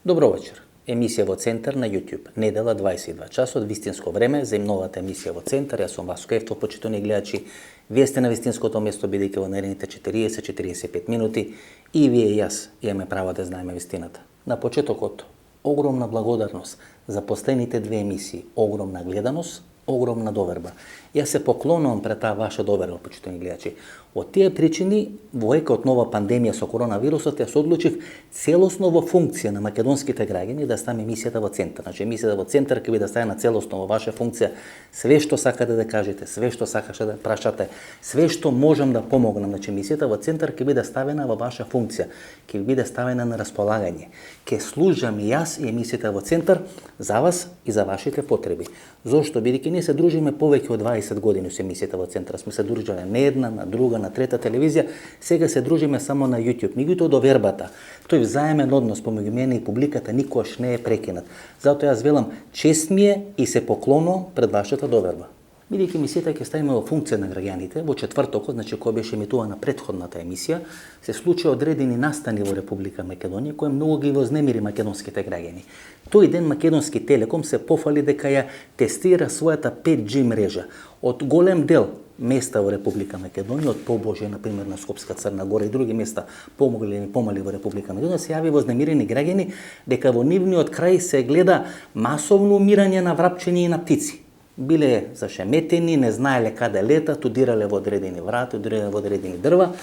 Добро вечер. Емисија во Центар на YouTube. Недела 22 часот, вистинско време за новата емисија во Центар. Јас сум Васко Ефтов, почитувани гледачи. Вие сте на вистинското место, бидејќи во наредните 40-45 минути и вие и јас имаме право да знаеме вистината. На почетокот, огромна благодарност за последните две емисии, огромна гледаност, огромна доверба. Јас се поклонувам пред таа ваша доверба, почитувани гледачи. Од тие причини, во ека од нова пандемија со коронавирусот, јас одлучив целосно во функција на македонските граѓани да ставам емисијата во Центар. Значи, емисијата во Центар ќе биде ставена целосно во ваша функција. Све што сакате да кажете, све што сакате да прашате, све што можам да помогнам, значи емисијата во Центар ќе биде ставена во ваша функција, ќе биде ставена на располагање. Ќе служам и јас и емисијата во Центар за вас и за вашите потреби. Зошто? Бидејќи ние се дружиме повеќе од 20 години со емисијата во Центар. Сме се дружеле на една, на друга, на трета телевизија, сега се дружиме само на YouTube. Меѓутоа довербата, тој взаемен однос помеѓу мене и публиката никош не е прекинат. Затоа јас велам, чест ми е и се поклонувам пред вашата доверба. Бидејќи емисијата ќе ставиме во функција на граѓаните, во четвртокот, значи која беше емитувана претходната емисија, се случи одредени настани во Република Македонија, кои многу ги вознемири македонските граѓани. Тој ден Македонски Телеком се пофали дека ја тестира својата 5G мрежа. Од голем дел места во Република Македонија, од Побожје, например, на Скопска, Црна Гора и други места, помогли или помали во Република Македонија, се јави вознемирени граѓани дека во нивниот крај се гледа масовно умирање на врапчиња и на птици. Биле зашеметени, не знаеле каде летат, удирале во одредени врати, удирале во одредени дрва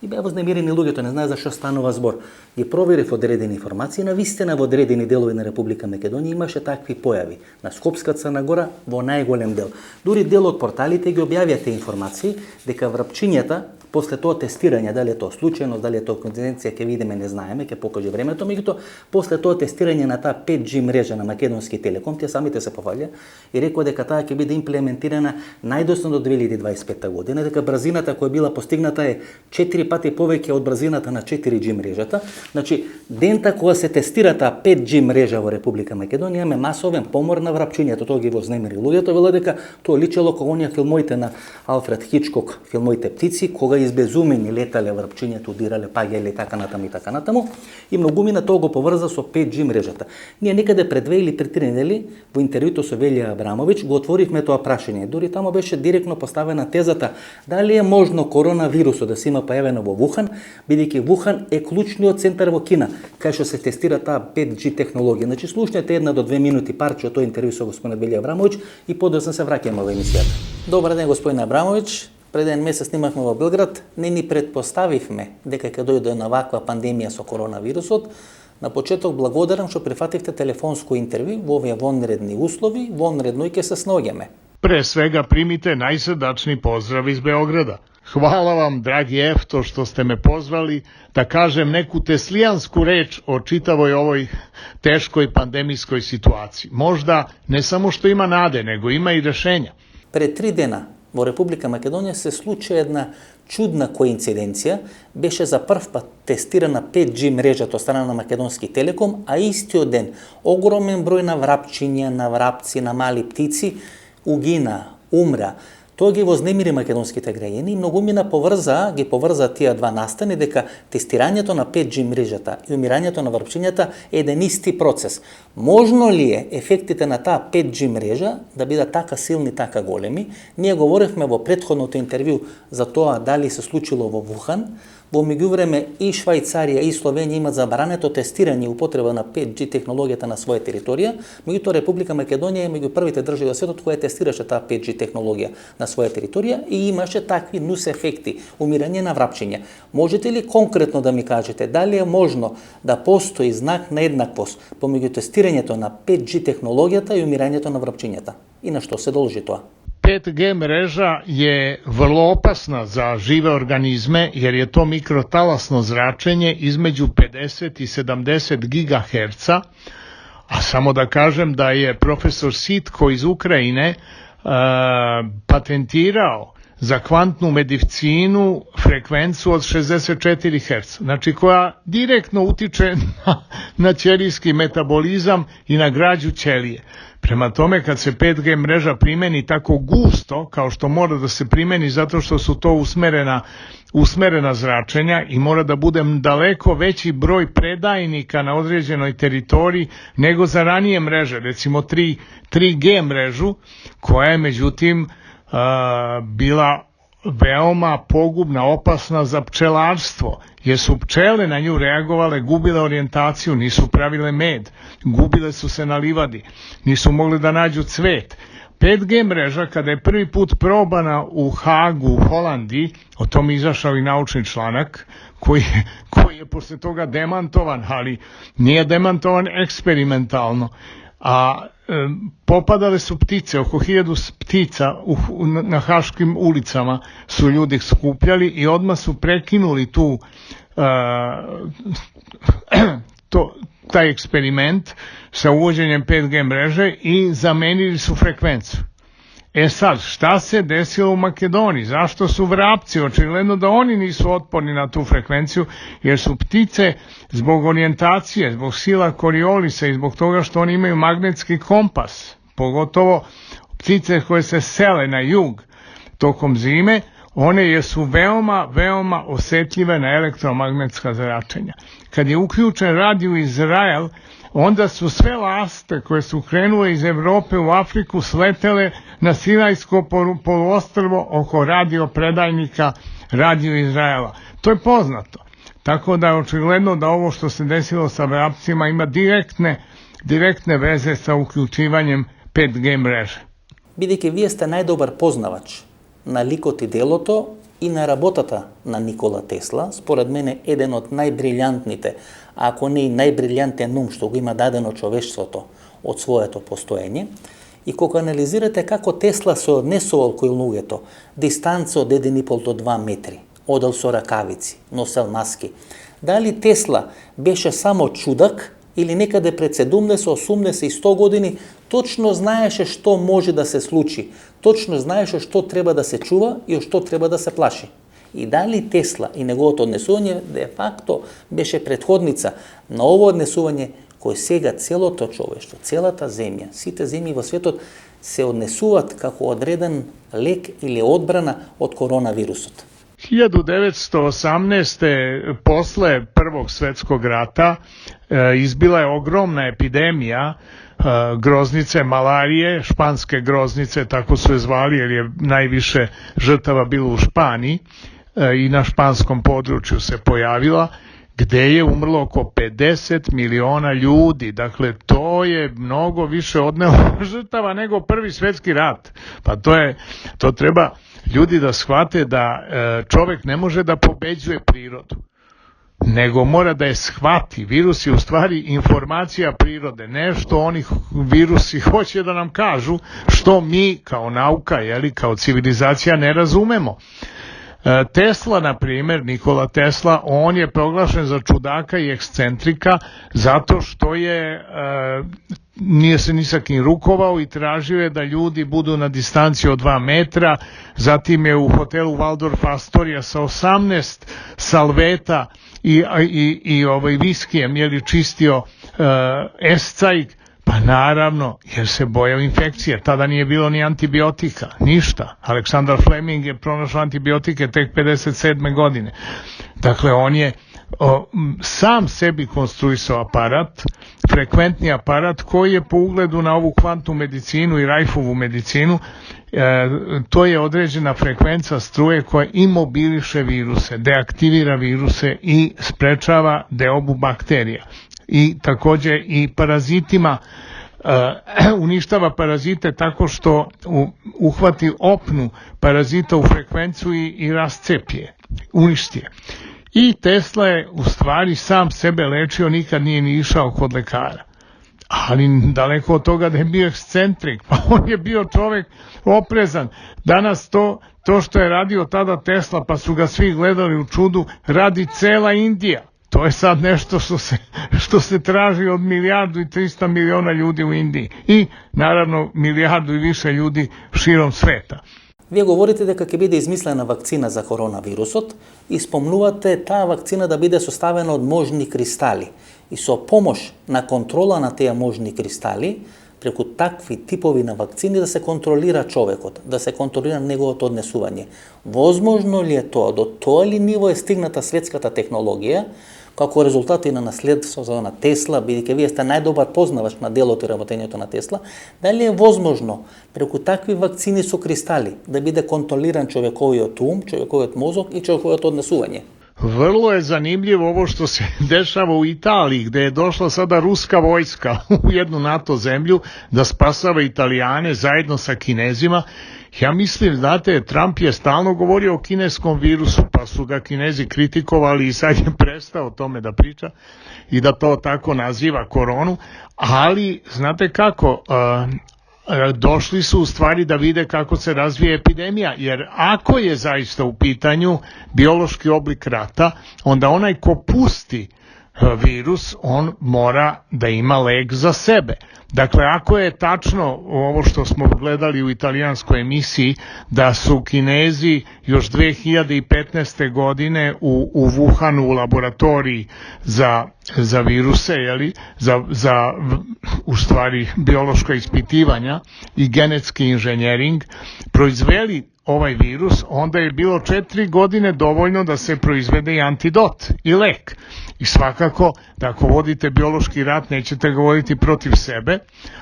и беа вознемирени луѓето, не знае за што станува збор. Ги проверив одредени информации, навистина во одредени делови на Република Македонија имаше такви појави. На Скопска, Црна Гора во најголем дел. Дури дел од порталите ги објавија тие информации дека врапчињата после тоа тестирање, дали е тоа случајно, дали е тоа коинциденција, ќе видиме, не знаеме, ќе покаже времето, меѓутоа после тоа тестирање на таа 5G мрежа на Македонски Телеком, тие самите се пофалија и рекоа дека таа ќе биде имплементирана најдосно до 2025 година, дека брзината која била постигната е 4 пати повеќе од брзината на 4G мрежата. Значи, дента кога се тестира таа 5G мрежа во Република Македонија, имаме масовен помор на врапчињето, тоа ги вознемири луѓето, вела дека тоа личело кога оние филмоите на Алфред Хичкок, филмоите Птици, кога избезумени летале врапчињето, удирале, паѓале и така натаму и така натаму, и многумина тоа го поврза со 5G мрежата. Ние некаде пред 2 или пред 3 недели во интервјуто со Велија Абрамовиќ го отворивме тоа прашање. Дури тамо беше директно поставена тезата дали е можно коронавирусот да се има појавено во Вухан, бидејќи Вухан е клучниот центар во Кина, кај што се тестира таа 5G технологија. Значи слушнете 1 до 2 минути парче од тој интервју со господин Велија Абрамовиќ и подоцна се враќаме во емисијата. Добар ден, господин Абрамовиќ. Пред еден месец снимавме во Белград, не ни предпоставивме дека ќе дојде една ваква пандемија со коронавирусот. На почеток благодарам што прифативте телефонско интервју во овие вонредни услови, вонредно и ќе се снаоѓаме. Pre svega primite najsrdačni pozdrav iz Beograda. Hvala vam, dragi Efto, što ste me pozvali da kažem neku teslijansku reč o čitavoj ovoj teškoj pandemijskoj situaciji. Možda ne samo što ima nade, nego ima i rešenja. Пред 3 дена во Република Македонија се случи една чудна коинциденција, беше за прв пат тестирана 5G мрежата од страна на Македонски Телеком, а истиот ден огромен број на врапчиња, на врапци, на мали птици угина, умра. Тоа ги вознемири македонските граѓани и многумина ги поврза тие два настани дека тестирањето на 5G мрежата и умирањето на врапчињата е еден исти процес. Можно ли е ефектите на таа 5G мрежа да бидат така силни, така големи? Ние говоревме во претходното интервју за тоа дали се случило во Вухан. Во меѓувреме и Швајцарија и Словенија имаат забрането тестирање и употреба на 5G технологијата на своја територија, меѓутоа Република Македонија е меѓу првите држави во светот која тестираше таа 5G технологија на своја територија и имаше такви нус ефекти, умирање на врапчиња. Можете ли конкретно да ми кажете дали е можно да постои знак на еднаквост помеѓу тестирањето на 5G технологијата и умирањето на врапчињата? И на што се должи тоа? 5G mreža je vrlo opasna za žive organizme jer je to mikrotalasno zračenje između 50 i 70 GHz, a samo da kažem da je profesor Sitko iz Ukrajine patentirao za kvantnu medicinu frekvencu od 64 Hz, znači koja direktno utiče na ćelijski metabolizam i na građu ćelije. Prema tome, kad se 5G mreža primeni tako gusto, kao što mora da se primeni zato što su to usmerena zračenja i mora da bude daleko veći broj predajnika na određenoj teritoriji nego za ranije mreže, recimo 3G mrežu, koja je međutim bila veoma pogubna, opasna za pčelarstvo, jer su pčele na nju reagovale, gubile orijentaciju, nisu pravile med, gubile su se na livadi, nisu mogli da nađu cvet. 5G mreža, kada je prvi put probana u Hagu, u Holandiji, o tom izašao i naučni članak, koji je posle toga demantovan, ali nije demantovan eksperimentalno, a popadale su ptice, oko 1000 ptica na haškim ulicama su ljudi skupljali i odmah su prekinuli taj eksperiment sa uvođenjem 5G mreže i zamenili su frekvenciju. E sad, šta se desilo u Makedoniji? Zašto su vrapci? Očigledno da oni nisu otporni na tu frekvenciju, jer su ptice zbog orijentacije, zbog sila Koriolisa i zbog toga što oni imaju magnetski kompas, pogotovo ptice koje se sele na jug tokom zime, one jesu veoma, veoma osetljive na elektromagnetska zračenja. Kad je uključen radio Izrael, onda su sve laste koje su krenule iz Evrope u Afriku sletele na Sinajsko poluostrvo oko radiopredajnika Radio Izraela. To je poznato. Tako da je očigledno da ovo što se desilo sa vrapcima ima direktne veze sa uključivanjem 5G mreže. Бидејќи вие сте најдобар познавач на ликот и делото и на работата на Никола Тесла, според мене еден од најбрилјантните, ако не и најбрилјантен ум што го има дадено човештвото од своето постоење, и кога анализирате како Тесла се однесувал кој луѓето, дистанца од 1,5 до 2 метри, одел со ракавици, носел маски, дали Тесла беше само чудак или некаде пред 70, 80 и 100 години точно знаеше што може да се случи, точно знаеше што треба да се чува и од што треба да се плаши. И дали Тесла и неговото однесување де факто беше предходница на ово однесување кој сега целото човештво, целата земја, сите земји во светот се однесуваат како одреден лек или одбрана од коронавирусот. 1918. posle Prvog svetskog rata izbila je ogromna epidemija groznice, malarije, španske groznice, tako su je zvali jer je najviše žrtava bilo u Španiji i na španskom području se pojavila, gde je umrlo oko 50 miliona ljudi. Dakle, to je mnogo više odnelo žrtava nego Prvi svetski rat. Pa to treba ljudi da shvate da čovek ne može da pobeđuje prirodu, nego mora da je shvati. Virus je u stvari informacija prirode, nešto oni virusi hoće da nam kažu što mi kao nauka, kao civilizacija ne razumemo. Tesla, na primjer, Nikola Tesla, on je proglašen za čudaka i ekscentrika zato što nije se ni sa kim rukovao i tražio je da ljudi budu na distanci od 2 metra, zatim je u hotelu Waldorf Astoria sa 18 salveta i viskijem čistio escajk. Pa naravno, jer se bojao infekcije. Tada nije bilo ni antibiotika, ništa. Aleksandar Fleming je pronašao antibiotike tek 57. godine. Dakle, on je sam sebi konstruisao aparat, frekventni aparat koji je po ugledu na ovu kvantnu medicinu i Rajfovu medicinu, to je određena frekvenca struje koja imobiliše viruse, deaktivira viruse i sprečava deobu bakterija. I takođe i parazitima uništava parazite tako što uhvati opnu parazita u frekvenciju i rascepje, uništi je. I Tesla je u stvari sam sebe lečio, nikad nije ni išao kod lekara. Ali daleko od toga da je bio ekscentrik, pa on je bio čovek oprezan. Danas to što je radio tada Tesla, pa su ga svi gledali u čudu, radi cela Indija. To je sad nešto što se traži od 1,3 milijarde ljudi u Indiji i naravno 1 milijardu i više ljudi širom sveta. Вие говорите дека ќе биде измислена вакцина за коронавирусот и спомнувате таа вакцина да биде составена од можни кристали. И со помош на контрола на тие можни кристали, преку такви типови на вакцини да се контролира човекот, да се контролира неговото однесување. Возможно ли е тоа? До тоа ли ниво е стигната светската технологија, како резултати на наследството на Тесла, бидејќи вие сте најдобар познавач на делото и работењето на Тесла, дали е возможно преку такви вакцини со кристали да биде контролиран човековиот ум, човековиот мозок и човековиот однесување? Vrlo je zanimljivo ovo što se dešava u Italiji, gde je došla sada ruska vojska u jednu NATO zemlju da spasava Italijane zajedno sa Kinezima. Ja mislim, znate, Trump je stalno govorio o kineskom virusu, pa su ga Kinezi kritikovali i sad je prestao o tome da priča i da to tako naziva koronu, ali znate kako, došli su u stvari da vide kako se razvije epidemija, jer ako je zaista u pitanju biološki oblik rata, onda onaj ko pusti virus, on mora da ima lek za sebe. Dakle, ako je tačno ovo što smo gledali u italijanskoj emisiji, da su Kinezi još 2015. godine u Wuhanu u laboratoriji za viruse, za u stvari biološka ispitivanja i genetski inženjering, proizveli ovaj virus, onda je bilo 4 godine dovoljno da se proizvede i antidot i lek. I svakako, da ako vodite biološki rat, nećete ga voditi protiv sebe,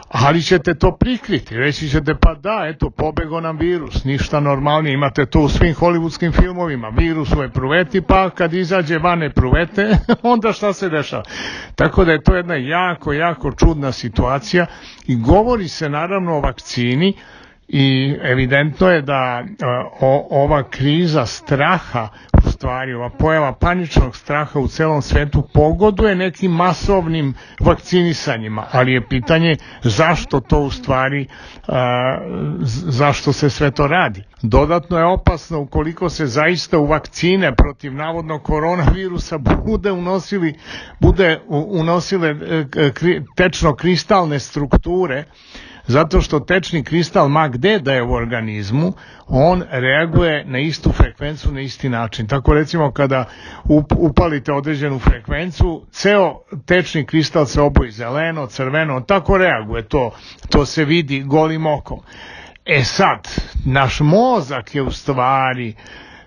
ali ćete to prikriti. Reći ćete, pa da, eto, pobego nam virus, ništa normalnije. Imate to u svim hollywoodskim filmovima. Virus u epruveti, pa kad izađe van epruvete, onda šta se dešava? Tako da je to jedna jako, jako čudna situacija i govori se naravno o vakcini, i evidentno je da ova kriza straha, u stvari ova pojava paničnog straha u celom svetu pogoduje nekim masovnim vakcinisanjima, ali je pitanje zašto to u stvari, zašto se sve to radi. Dodatno je opasno ukoliko se zaista u vakcine protiv navodnog koronavirusa bude unosile tečno-kristalne strukture, zato što tečni kristal ma gde da je u organizmu, on reaguje na istu frekvenciju, na isti način. Tako recimo kada upalite određenu frekvenciju, ceo tečni kristal se oboji zeleno, crveno, tako reaguje, to se vidi golim okom. E sad, naš mozak je u stvari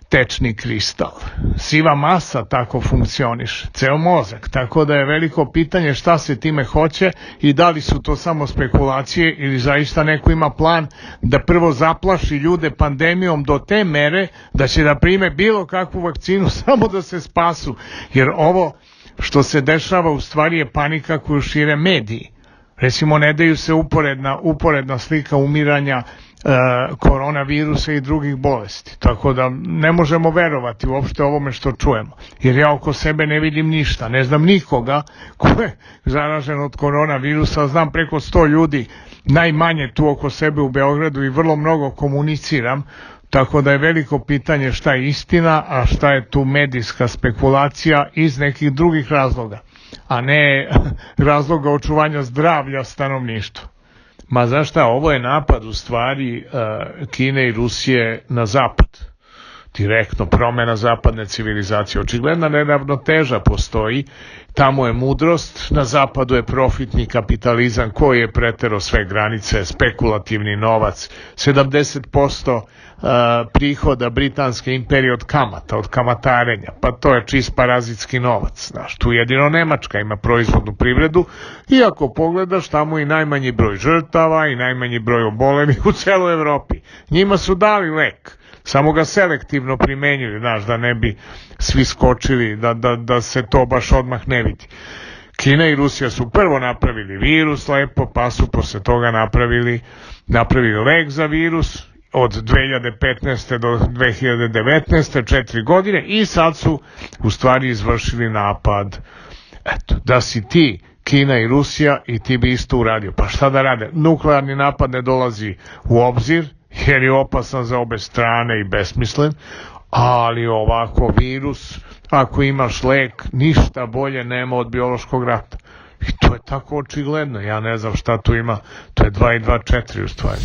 tečni kristal. Siva masa tako funkcioniše, ceo mozak, tako da je veliko pitanje šta se time hoće i da li su to samo spekulacije ili zaista neko ima plan da prvo zaplaši ljude pandemijom do te mere da će da prime bilo kakvu vakcinu samo da se spasu, jer ovo što se dešava u stvari je panika koju šire mediji. Recimo, ne daju se uporedna slika umiranja koronavirusa i drugih bolesti. Tako da ne možemo verovati uopšte ovome što čujemo. Jer ja oko sebe ne vidim ništa. Ne znam nikoga ko je zaražen od koronavirusa. Znam preko 100 ljudi najmanje tu oko sebe u Beogradu i vrlo mnogo komuniciram. Tako da je veliko pitanje šta je istina, a šta je tu medijska spekulacija iz nekih drugih razloga, a ne razloga očuvanja zdravlja stanovništva. Ma znaš šta, ovo je napad u stvari Kine i Rusije na zapad. Direktno promena zapadne civilizacije. Očigledna neravnoteža postoji. Tamo je mudrost, na zapadu je profitni kapitalizam koji je preterao sve granice, spekulativni novac, 70% prihoda Britanske imperije od kamata, od kamatarenja, pa to je čist parazitski novac. Znaš, tu jedino Nemačka ima proizvodnu privredu, i ako pogledaš, tamo i najmanji broj žrtava i najmanji broj obolelih u celoj Evropi. Njima su dali lek, samo ga selektivno primenjuju, znaš, da ne bi svi skočili, da se to baš odmah ne vidi. Kina i Rusija su prvo napravili virus lepo, pa su posle toga napravili lek za virus od 2015. do 2019. 4 godine, i sad su u stvari izvršili napad. Eto, da si ti Kina i Rusija i ti bi isto uradio. Pa šta da rade? Nuklearni napad ne dolazi u obzir, jer je opasan za obe strane i besmislen, ali ovako virus, ako imaš lek, ništa bolje nema od biološkog rata. I to je tako očigledno, ja ne znam šta tu ima, to je 2 i 2 4 u stvari.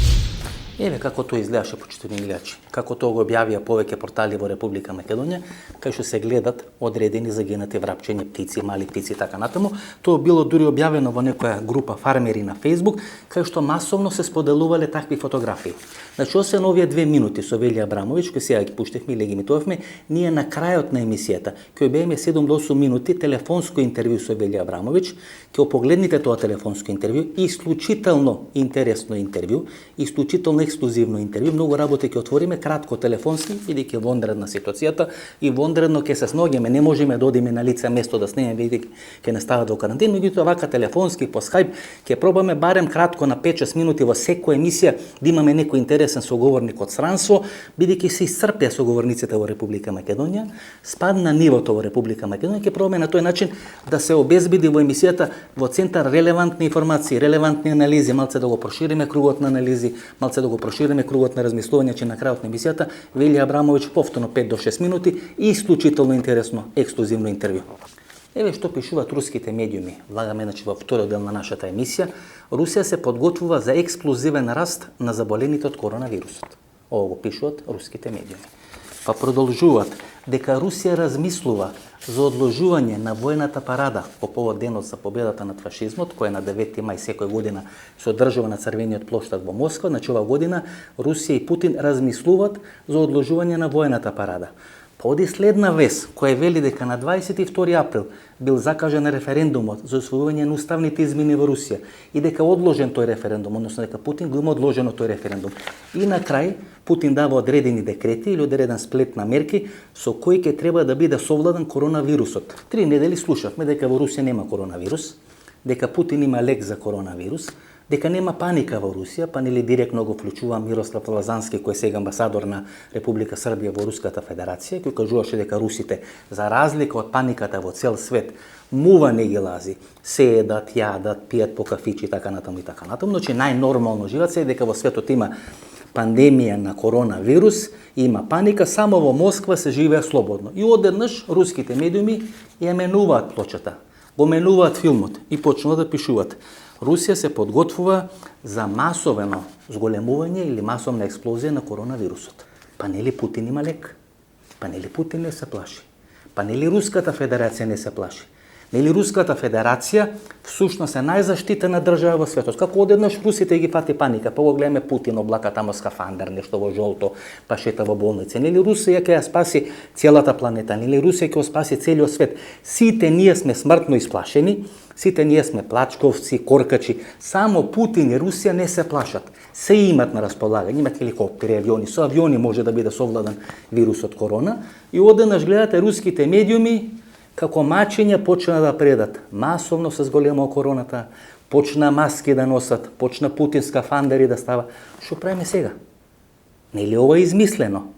Еве како тоа изгледаше, почитувани гледачи. Како тоа го објавија повеќе портали во Република Македонија, кај што се гледат одредени загинати врапчиња, птици, мали птици и така натаму. Тоа било дури објавено во некоја група фармери на Facebook, кај што масовно се споделувале такви фотографии. Значи, освен овие 2 минути со Вели Абрамовиќ, кои сега ги пуштевме или ги емитувавме, ние на крајот на емисијата, кој бееме 7 до 8 минути телефонско интервју со Вели Абрамовиќ, ќе погледнете тоа телефонско интервју, исклучително интересно интервју, исклучително ексклузивно интервју, многу работи ќе отвориме, кратко телефонски, бидејќи вонредна ситуацијата и вонредно ќе се сноѓеме, не можеме да одиме на лице место да снеме, бидејќи ќе не става до карантин, меѓутоа вака телефонски по Skype ќе пробаме барем кратко на 5-6 минути во секоја емисија да имаме некој интересен соговорник од странство, бидејќи се исцрпеа соговорниците во Република Македонија, спадна нивото во Република Македонија, ќе пробаме на тој начин да се обезбеди во емисијата во центар релевантни информации, релевантни анализи, малце да го прошириме кругот на анализи, малце да го прошириме кругот на размислување, че на крајот на емисијата Вели Абрамовиќ повторно 5 до 6 минути и исклучително интересно, ексклузивно интервју. Еве што пишуваат руските медиуми. Влагаме значи во вториот дел на нашата емисија. Русија се подготвува за експлозивен раст на заболените од коронавирусот. Ово го пишуваат руските медиуми. Па продолжуваат дека Русија размислува за одложување на војната парада по повод денот за победата над фашизмот, кој е на 9 мај секоја година се одржува на Црвениот плоштад во Москва. Значи ова година Русија и Путин размислуваат за одложување на војната парада. Поди следна вест, која вели дека на 22 април бил закажен референдумот за усвојување на уставните измени во Русија и дека одложен тој референдум, односно дека Путин го има одложено тој референдум. И на крај Путин дава одредени декрети или одреден сплет на мерки со кои ќе треба да биде совладан коронавирусот. 3 недели слушавме дека во Русија нема коронавирус, дека Путин има лек за коронавирус, дека нема паника во Русија, па нели директно го вклучува Мирослав Лазански, кој е сега амбасадор на Република Србија во Руската Федерација, кој кажуваше дека русите, за разлика од паниката во цел свет, мува не ги лази, се едат, јадат, пијат по кафичи и така натаму и така натаму, значи најнормално живеат се дека во светот има пандемија на коронавирус, има паника, само во Москва се живее слободно. И одеднаш руските медиуми ја менуваат плочата, го менуваат филмот и почнуваат да пишуваат. Русија се подготвува за масовено зголемување или масовна експлозија на коронавирусот. Па нели Путин има лек? Па нели Путин не се плаши? Па нели Руската Федерација не се плаши? Нели Руската Федерација всушност е најзаштитена држава во светот? Како одеднаш русите ги фати паника, па го гледаме Путин облака тамо скафандер, нешто во жолто, па шета во болница. Нели Русија ќе ја спаси целата планета? Нели Русија ќе ја спаси целиот свет? Сите ние сме смртно исплашени, сите ние сме плачковци, коркачи. Само Путин и Русија не се плашат. Се имат на располагање, имат хеликоптери, авиони. Со авиони може да биде совладан вирусот корона. И одеднаш гледате руските медиуми како мачења почна да предат. Масовно се зголемува короната, почна маски да носат, почна Путин скафандери да става. Што правиме сега? Нели ова е измислено?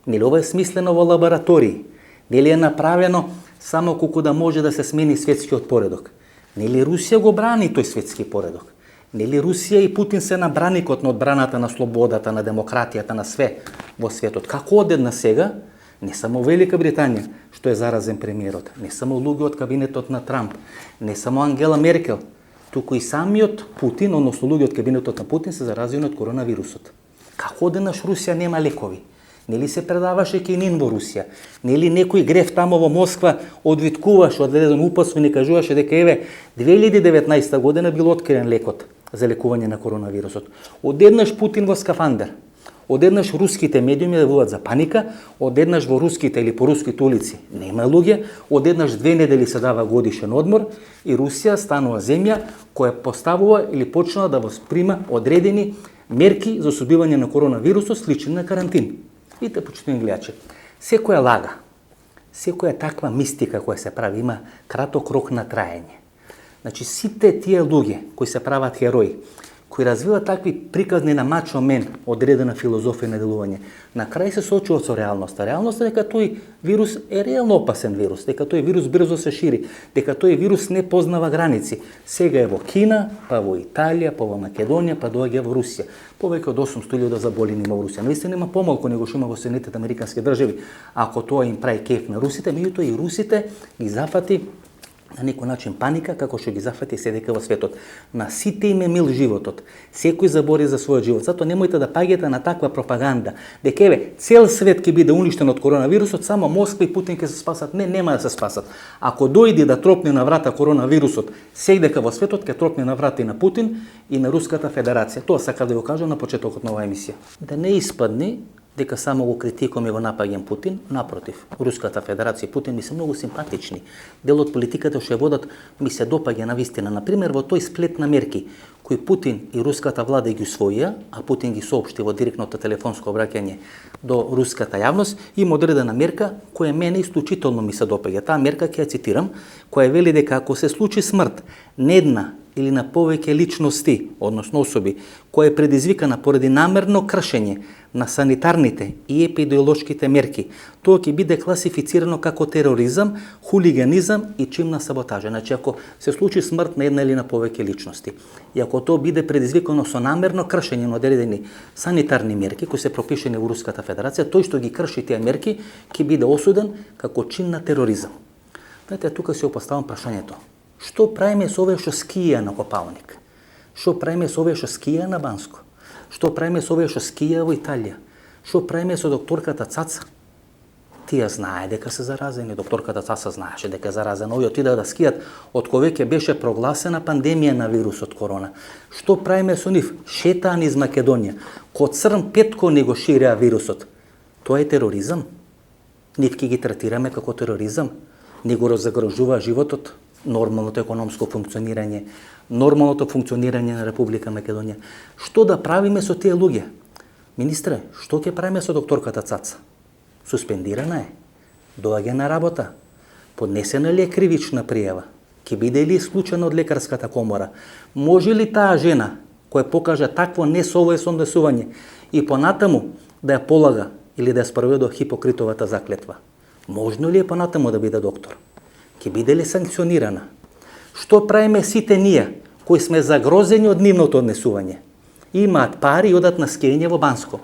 Нели ова е смислено во лаборатории? Нели е направено само колку да може да се смени светскиот поредок? Нели Русија го брани тој светски поредок? Нели Русија и Путин се на браникот на одбраната на слободата, на демократијата, на све во светот? Како одедна сега, не само Велика Британија, што е заразен премиерот, не само луѓе од кабинетот на Трамп, не само Ангела Меркел, туку и самиот Путин, односно луѓе од кабинетот на Путин се заразени од коронавирусот. Како одеднаш Русија нема лекови? Нели се предаваше кинин во Русија? Нели некој греф тамо во Москва одвиткуваше, одведен упасо и не кажуваше дека еве 2019 година бил откриен лекот за лекување на коронавирусот. Одеднаш Путин во скафандер. Одеднаш руските медиуми јавуваат за паника, одеднаш во руските или по руските улици нема луѓе, одеднаш 2 недели се дава годишен одмор и Русија станува земја која поставува или почнува да восприма одредени мерки за сузбивање на коронавирусот слични на карантин. Видите, почитувани гледачи, секоја лага, секоја таква мистика која се прави има краток рок на траење. Значи сите тие луѓе кои се прават херои, кои развиваат такви приказни на мачо мен, одредена филозофија на делување, на крај се соочуваат со реалноста. Реалноста е дека тој вирус е реално опасен вирус, дека тој вирус брзо се шири, дека тој вирус не познава граници. Сега е во Кина, па во Италија, па во Македонија, па доаѓа во Русија. Повеќе од 800.000 заболени има во Русија. Наистина нема помалку него што има во Соединетите американски држави, ако тоа им прави кеф на русите, меѓутоа и русите ги зафати на некој начин паника како што ги зафати седека во светот. На сите им е мил животот. Секој забори за својот живот. Затоа немојте да паѓате на таква пропаганда. Дека еве цел свет ќе биде уништен од коронавирусот, само Москва и Путин ќе се спасат. Не, нема да се спасат. Ако дојде да тропне на врата коронавирусот, секдека во светот ќе тропне на врата и на Путин и на Руската Федерација. Тоа сакав да го кажам на почетокот на оваа емисија. Да не испадне дека само го критикувам и го напаѓам Путин, напротив, Руската Федерација и Путин ми се многу симпатични. Дел од политиката што ја водат ми се допаѓа на вистина. Например, во тој сплет на мерки кои Путин и руската влада ги усвоија, а Путин ги соопшти во директното телефонско обраќање до руската јавност, има одредена мерка која мене исклучително ми се допаѓа. Таа мерка ќе ја цитирам, која вели дека ако се случи смрт на една или на повеќе личности, односно особи, која е предизвикана поради намерно кршење на санитарните и епидемиолошките мерки, тоа ќе биде класифицирано како тероризам, хулиганизам и чимна саботажа. Значи, ако се случи смрт на една или на повеќе личности, и ако тоа биде предизвикано со намерно кршење на одредени санитарни мерки кои се пропишени во Руската Федерација, тој што ги крши тие мерки ќе биде осуден како чин на тероризам. Знаете, тука си опоставам прашањето. Што правиме со овие што скија на Копалник? Што правиме со овие што скија на Банско? Што правиме со овие што скија во Италија? Што правиме со докторката Цаца? Тие знае дека се заразени, докторката Цаца знаеше дека е заразена. Овие отидаа да скијат од кога веќе беше прогласена пандемија на вирусот корона. Што правиме со нив? Шетаа низ Македонија. Ко црн петко не го ширеа вирусот. Тоа е тероризам. Нив ќе ги третираме како тероризам. Не го загрожува животот, нормалното економско функционирање, нормалното функционирање на Република Македонија. Што да правиме со тие луѓе? Министре, што ќе правиме со докторката Цаца? Суспендирана е, доаѓа на работа, поднесена ли е кривична пријава, ќе биде ли исклучена од лекарската комора? Може ли таа жена, која покажа такво несовесно однесување и понатаму да ја полага или да ја спроведе Хипокритовата заклетва? Можно ли е понатаму да биде доктор? Ќе биде ли санкционирана? Што правиме сите ние, кои сме загрозени од нивното однесување? Имаат пари и одат на скење во Банско.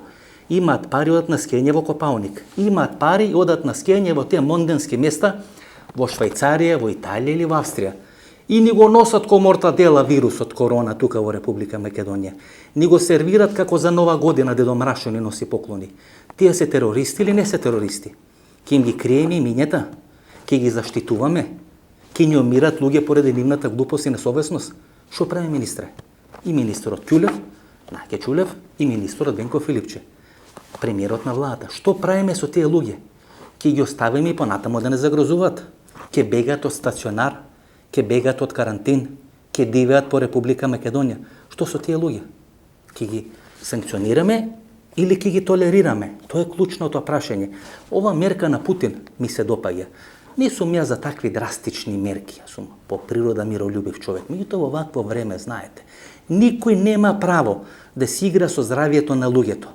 Имаат пари и одат на скење во Копалник. Имаат пари и одат на скење во тие монденски места во Швајцарија, во Италија или во Австрија. И ни го носат ко мортадела вирусот корона тука во Република Македонија. Ни го сервират како за Нова година Дедо Мрашо ни носи поклони. Тие се терористи или не се терористи? Ке им ги криеме имињата? Ке ги заштитуваме? Ке ни умират луѓе поради нивната глупост и несовесност? Што прави министре? И министерот Ќулев, Наке Ќулев, и министерот Венко Филипче. Премиерот на владата. Што правиме со тие луѓе? Ке ги оставиме и понатамо да не загрозуваат? Ке бегаат од стационар? Ке бегаат од карантин? Ке дивеат по Република Македонија? Што со тие луѓе? Ке ги санкционираме или ке ги толерираме? Тоа е клучното прашање. Ова мерка на Путин ми се допаѓа. Не сум ја за такви драстични мерки. Јас сум по природа миролюбив човек. Меѓутоа во вакво време, знаете, никој нема право да си игра со здравието на луѓето.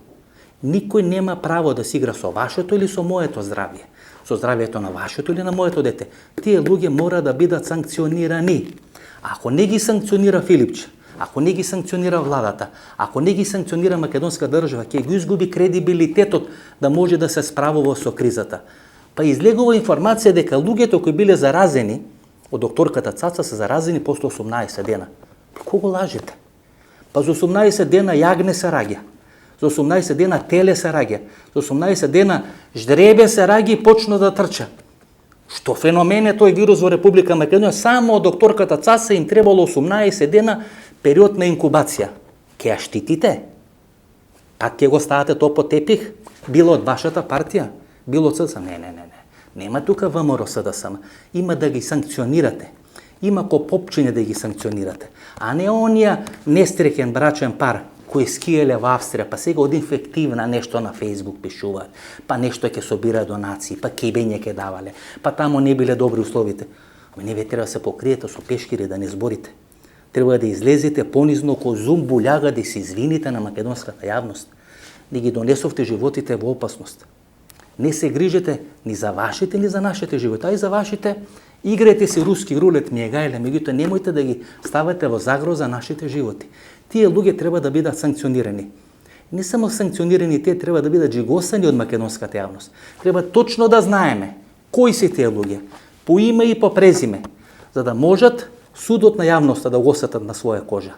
Никој нема право да си игра со вашето или со моето здравје. Со здравието на вашето или на моето дете. Тие луѓе мора да бидат санкционирани. Ако не ги санкционира Филипче, ако не ги санкционира владата, ако не ги санкционира македонска држава, ќе го изгуби кредибилитетот да може да се справува со кризата. Па излегува информација дека луѓето кои биле заразени од докторката Цаца се заразени после 18 дена. Кого лажете? Па за 18 дена јагне се раѓа. За 18 дена теле се раѓа. За 18 дена ждребе се раѓа и почна да трча. Што феномен е тој вирус во Република Македонија? Само докторката Цаца им требало 18 дена период на инкубација. Ке ја штитите? Пак ќе го ставате то по тепих? Било од вашата партија? Било од СДСМ? Не. Нема тука ВМРО СДСМ. Има да ги санкционирате. Има ко попчине да ги санкционирате. А не онија нестрехен брачен пар кои скиеле во Австрија, па сега од инфективна нешто на Фейсбук пишуваат, па нешто ќе собираат донации, па кебење ќе давале, па таму не биле добри условите. Ама не ве треба да се покриете со пешкири да не зборите. Треба да излезете понизно ко зум буљага да се извините на македонската јавност. Да ги донесовте животите во опасност. Не се грижете ни за вашите, ни за нашите животи, а и за вашите играјте си руски рулет, мегајле, меѓутоа немојте да ги ставате во загроза нашите животи. Тие луѓе треба да бидат санкционирани. Не само санкционирани, те треба да бидат жигосани од македонската јавност. Треба точно да знаеме кои се тие луѓе, по име и по презиме, за да можат судот на јавноста да го осетат на своја кожа.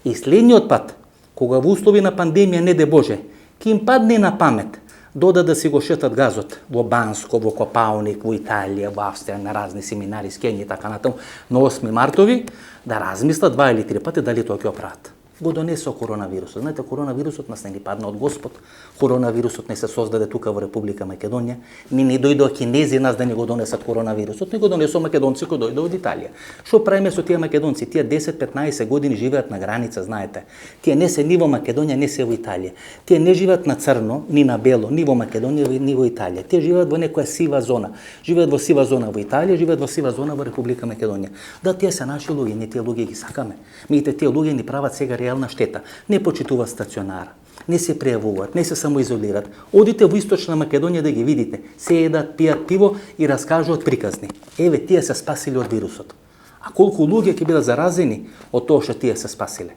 И следниот пат, кога во услови на пандемија, не де Боже, ќе им падне на памет да си го шетат газот во Банско, во Копаоник, во Италија, во Австрија, на разни семинари, скењи и така натаму, на 8 мартови, да размислат 2 или 3 пати дали тоа ќе оправат. Го донесо коронавирусот. Знаете, коронавирусот нас не ни падна од Господ. Коронавирусот не се создаде тука во Република Македонија. Не дојдоа кинези нас да ни го донесат коронавирусот, не го донесо македонци кои дојдоа од Италија. Што правиме со тие македонци? Тие 10-15 години живеат на граница, знаете. Тие не се ни во Македонија, не се во Италија. Тие не живеат на црно, ни на бело, ни во Македонија, ни во Италија. Тие живеат во некоја сива зона. Живеат во сива зона во Италија, живеат во сива зона во Република Македонија. Да, тие се наши луѓе, не тие луѓе ги сакаме. Меѓутоа тие луѓе ни прават сега реална штета. Не почитуваат стационар, не се пријавуваат, не се самоизолираат. Одите во Источна Македонија да ги видите. Се едат, пијат пиво и раскажуваат приказни. Еве, тие се спасиле од вирусот. А колку луѓе ќе бидат заразени од тоа што тие се спасиле?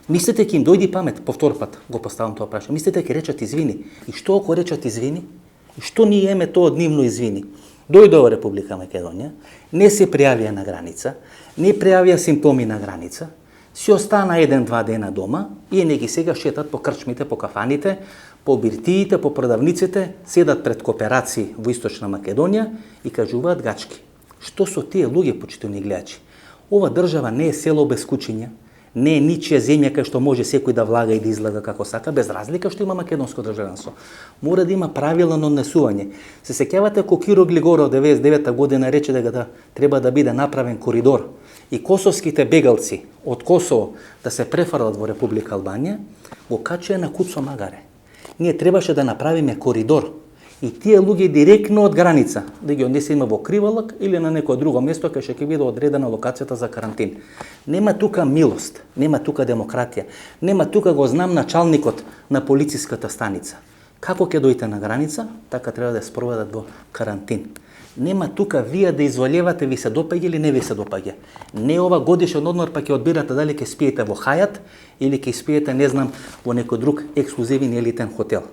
Мислите ќе им дојди памет, повтор пат го поставам тоа прашање. Мислите ќе речат извини? И што ако речат извини? И што ние еме тоа дневно извини? Дојдоа во Република Македонија, не се пријавија на граница, не пријавија симптоми на граница, си остана 1-2 дена дома и не ги сега шетат по крчмите, по кафаните, по биртиите, по продавниците, седат пред кооперации во Источна Македонија и кажуваат гачки. Што со тие луѓе, почитувани гледачи? Ова држава не е село без кучиња, не е ничија земја кај што може секој да влага и да излага како сака, без разлика што има македонско државенство. Мора да има правилно однесување. Се сеќавате кога Киро Глигоров 99 година рече дека треба да биде направен коридор и косовските бегалци од Косово да се префрлат во Република Албанија, го качува на Куцо Магаре. Ние требаше да направиме коридор и тие луѓе директно од граница да ги однесеме во Криволак или на некое друго место кај што ќе биде одредена локацијата за карантин. Нема тука милост, нема тука демократија, нема тука го знам началникот на полициската станица. Како ќе дојдете на граница, така треба да спроведат во карантин. Нема тука вие да изволевате ви се допаѓа или не ви се допаѓа. Не ова годишен одмор па ќе одбирате дали ќе спиете во Хајат или ќе спиете, не знам, во некој друг ексклузивен елитен хотел.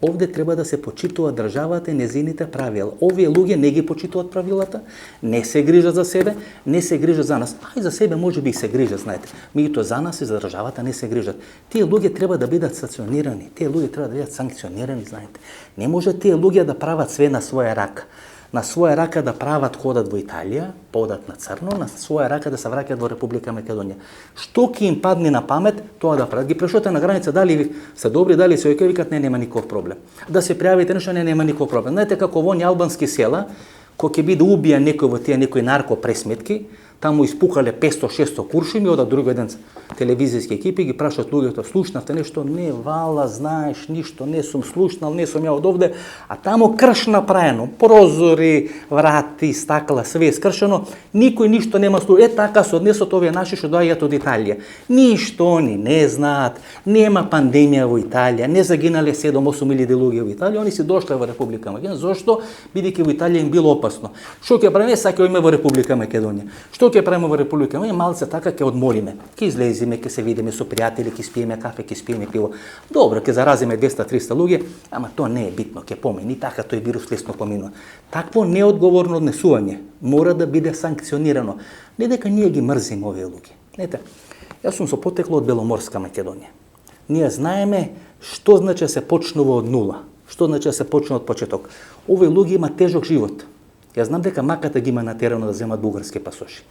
Овде треба да се почитува државата и незините правила. Овие луѓе не ги почитуваат правилата, не се грижат за себе, не се грижат за нас. А и за себе може би и се грижат, знаете. Меѓутоа за нас и за државата не се грижат. Тие луѓе треба да бидат санкционирани, тие луѓе треба да бидат санкционирани, знаете. Не може тие луѓе да прават све на своја рака. На своја рака да прават ходат во Италија, подат на црно, на своја рака да се враќаат во Република Македонија. Што ќе им падне на памет, тоа да прават. Ги прешоте на граница, дали се добри, дали се оке, викат нема никаков проблем. Да се пријавите нешто, нема никаков проблем. Знаете како во албански села, кога ќе биде убија некој во тие некои нарко пресметки, таму испукале 500-600 куршуми, одат друг еден телевизијски екипи, ги прашаат луѓето, слушнавте нешто? Не, вала, знаеш, ништо, не сум слушнал, не сум ја од овде, а таму крш направено, прозори, врати, стакла, све е скршено, никој ништо нема слушнал. Така се однесот овие наши што доаѓаат од Италија. Ништо они не знаат, нема пандемија во Италија, не загинале 7-8 илјади луѓе во Италија, они си дошле во Република Македонија. Зошто? Бидејќи во Италија им било опасно. Што ќе правиме? Сакаме во Република Македонија. Што ќе правиме во Република Македонија? Малце така ќе одмориме. Ќе излеземе, ќе се видиме со пријатели, ќе спиеме кафе, ќе спиеме пиво. Добро, ќе заразиме 200-300 луѓе, ама тоа не е битно, ќе помини, така тој вирус лесно поминува. Такво неодговорно однесување мора да биде санкционирано. Не дека ние ги мрзиме овие луѓе. Знаете, јас сум со потекло од Беломорска Македонија. Ние знаеме што значи да се почнува од нула, што значи да се почне од почеток. Овие луѓе имаат тежок живот. Јас знам дека маката ги има натерано да земат бугарски пасоши.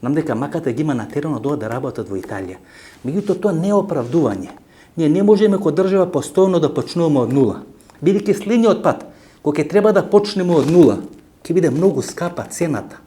Знам дека маката ги има натерано да работат во Италија. Меѓутоа тоа не е оправдување. Ние не можеме кој држава постојано да почнуваме од нула. Бидејќи следниот пат, кога ќе треба да почнеме од нула, ќе биде многу скапа цената.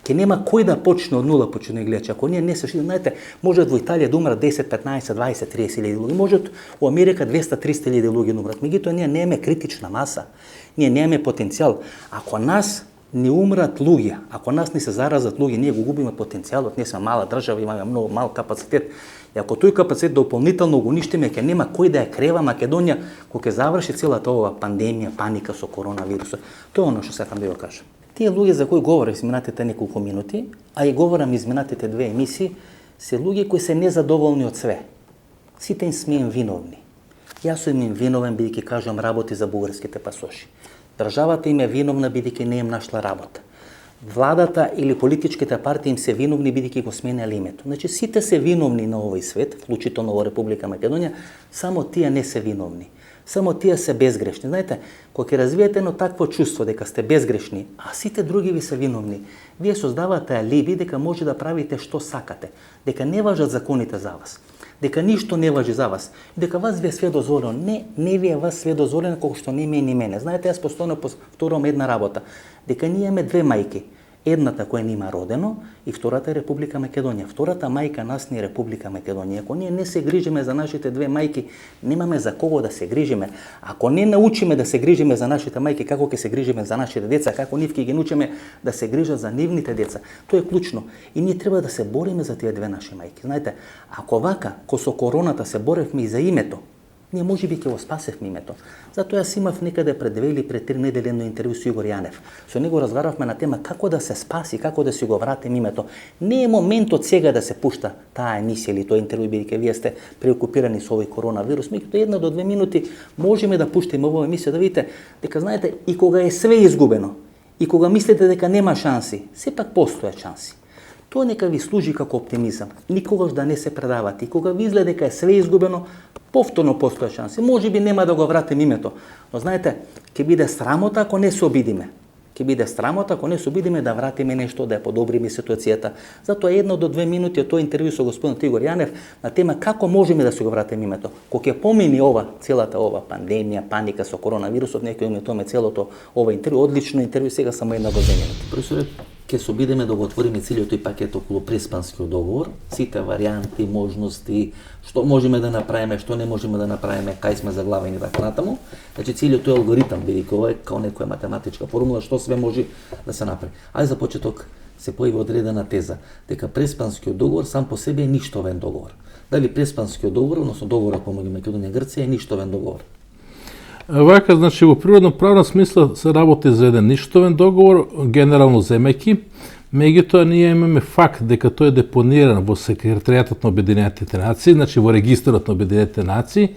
Ќе нема кој да почне од нула, почне гледачи. Ако ние не се ши, знаете, можат во Италија да умрат 10, 15, 20, 30 илјади луѓе, можат во Америка 200-300 илјади луѓе да умрат. Меѓутоа ние немаме критична маса, ние немаме потенцијал. Ако нас не умрат луѓе, ако нас не се заразат луѓе, ние го губиме потенцијалот, ние сме мала држава, имаме многу мал капацитет. И ако тој капацитет дополнително го уништиме, ќе нема кој да ја крева Македонија кога ќе заврши целата ова пандемија, паника со коронавирусот. Тоа е оно што сакам да го кажам. Тие луѓе за кои говорам изминатите неколку минути, а и говорам изминатите 2 емисии, се луѓе кои се незадоволни од све. Сите им сме им виновни. Јас сум им виновен бидејќи кажам работи за бугарските пасоши. Државата им е виновна бидејќи не им нашла работа. владата или политичките партии им се виновни бидејќи го сменале името. Значи сите се виновни на овој свет, вклучително во Република Македонија, само тие не се виновни. Само тие се безгрешни. Знаете, кога ќе развиете едно такво чувство дека сте безгрешни, а сите други ви се виновни, вие создавате алиби дека може да правите што сакате, дека не важат законите за вас, дека ништо не важи за вас, дека вас ви е све дозволено. Не ви е вас све дозволено колку што не ми е ни мене. Знаете, јас постојано повторувам една работа, дека ние имаме две мајки. Едната која нема родено и втората е Република Македонија. Втората мајка нас ни е Република Македонија. Ако ние не се грижиме за нашите две мајки, немаме за кого да се грижиме. Ако не научиме да се грижиме за нашите мајки, како ќе се грижиме за нашите деца, како нив ќе ги научиме да се грижат за нивните деца. Тоа е клучно. И ние треба да се бориме за тие две наши мајки. Знаете, ако вака, ко со короната се боревме и за името, ние можеби ќе го спасевме името. Затоа јас имав некаде пред 2 или пред 3 недели едно интервју со Игор Јанев. Со него разговаравме на тема како да се спаси, како да си го вратиме името. Не е моментот сега да се пушта таа емисија или тоа интервју, бидејќи вие сте преокупирани со овој коронавирус. Меѓутоа 1 до 2 минути можеме да пуштиме оваа емисија да видите дека знаете и кога е све изгубено, и кога мислите дека нема шанси, сепак постојат шанси. Тоа нека ви служи како оптимизам. Никогаш да не се предавате. И кога ви изгледа дека е све изгубено, повторно постоја шанси. Можеби нема да го вратим името, но знаете, ќе биде срамота ако не се обидиме. Ќе биде срамота ако не се обидиме да вратиме нешто, да ја подобриме ситуацијата. Затоа 1 до 2 минути од тој интервју со господин Игор Јанев на тема како можеме да се го вратиме името. Кога ќе помини целата ова пандемија, паника со коронавирусот, некој името целото ова интервју, одлично интервју, сега само 1 до 2 минути. Професоре, ќе се обидеме да го отвориме целиот тој пакет околу Преспанскиот договор, сите варијанти, можности, што можеме да направиме, што не можеме да направиме, кај сме заглавени и така натаму. Значи целиот тој алгоритам, бидејќи ова е као некоја математичка формула, што све може да се направи. Ајде за почеток се појави одредена теза дека Преспанскиот договор сам по себе е ништовен договор. Дали Преспанскиот договор, односно договорот помеѓу Македонија и Грција е ништовен договор? Вака, значи, во природно-правна смисла се работи за еден ништовен договор, генерално земејќи, меѓутоа ние имаме факт дека тој е депониран во Секретаријатот на Обединетите нации, значи во регистарот на Обединетите нации,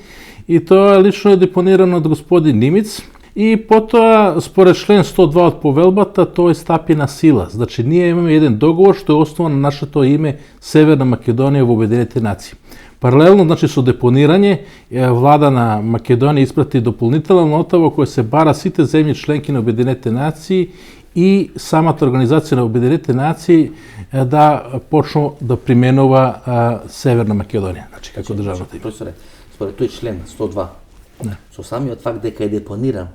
и тоа лично е депонирано од господин Нимиц, и потоа, според член 102 од повелбата, тој стапи на сила. Значи, ние имаме еден договор што е основан на нашето име Северна Македонија во Обединетите нации. Паралелно, значи, со депонирање, влада на Македонија испрати дополнителна нота во која се бара сите земји членки на Обединетите нации и самата организација на Обединетите нации да почну да применува Северна Македонија, значи како државната име. Професоре, според тој член 102, со самиот факт дека е депониран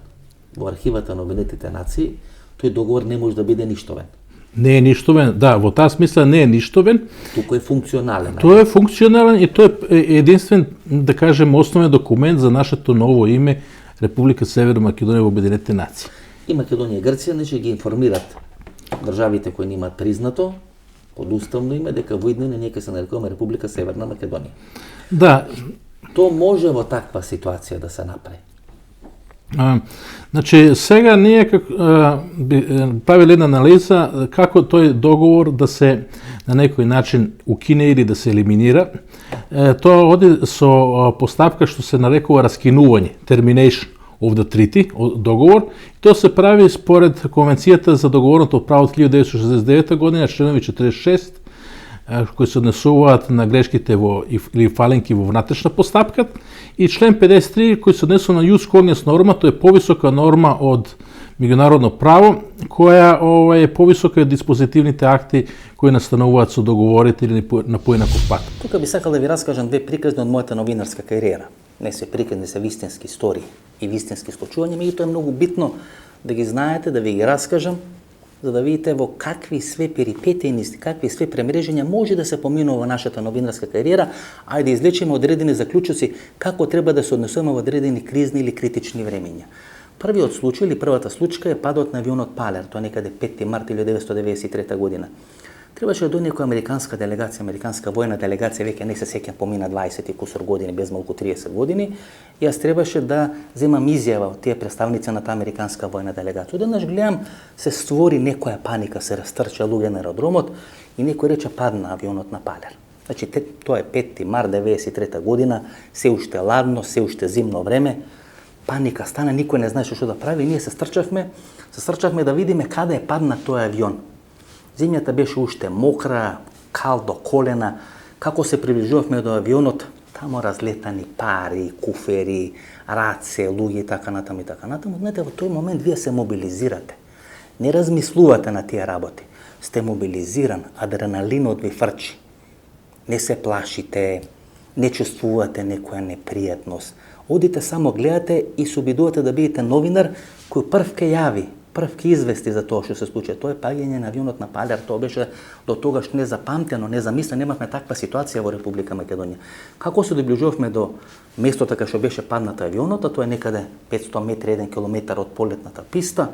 во архивата на Обединетите нации, тој договор не може да биде ништовен. Не е ништовен, да, во таа смисла не е ништовен. Туку е функционален. Тој е функционален и тој е единствен, да кажем, основен документ за нашето ново име Република Северна Македонија во Обединетите нации. И Македонија и Грција нече ги информират државите кои немаат признато под уставно име дека во иднина ние ќе се нарекуваме Република Северна Македонија. Да. То може во таква ситуација да се направи. Значи, сега ние правиле една анализа како тој договор да се на некој начин укине или да се елиминира. Тоа оди со постапка што се нарекува раскинување, termination of the treaty, договор. Тоа се прави според Конвенцијата за договорното право од 1969 година, членови 46, кои се однесуваат на грешките или фаленки во внатрешна постапка, и член 53 кој се однесува на jus cogens норма, тоа е повисока норма од меѓународно право, која е повисока од диспозитивните акти кои настануваат со договорите или на поинаков пат. Тука би сакал да ви раскажам две приказни од мојата новинарска кариера. Не се приказни, се вистински истории и вистински случувања, меѓутоа е многу битно да ги знаете, да ви ги раскажам, за да видите во какви све перипетии, какви све премрежења може да се поминува во нашата новинарска кариера, а и да извлечеме одредени заклучоци како треба да се однесуваме во одредени кризни или критични времења. Првиот случај или првата случка е падот на авионот Палер, тоа некаде 5 март 1993 година. Требаше да дојде некоја американска делегација, американска војна делегација, веќе не се сеќам, помина 20 и кусор години, без малку 30 години, и јас требаше да земам изјава од тие представници на таа американска војна делегација. Одеднаш гледам, се створи некоја паника, се растрча луѓе на аеродромот и некој рече падна авионот на Палер. Значи, тоа е 5 март 1993 година, се уште ладно, се уште зимно време, паника стана, никој не знаеше што да прави, ние се стрчавме да видиме каде е падна тој авион. Земјата беше уште мокра, кал до колена. Како се приближувавме до авионот, тамо разлетани пари, куфери, раце, луѓе и така натаму и така натаму. Знаете, во тој момент вие се мобилизирате. Не размислувате на тие работи. Сте мобилизиран, адреналинот ви фрчи. Не се плашите, не чувствувате некоја непријатност. Одите само гледате и се обидувате да бидете новинар кој прв ке јави, прв ке извести за тоа што се случи. Тоа е паѓање на авионот на Палер, тоа беше до тогаш незапамтено, незамислено, немавме таква ситуација во Република Македонија. Како се доближувавме до местото кај што беше падната авионот, а тоа е некаде 500 метри, 1 километар од полетната писта,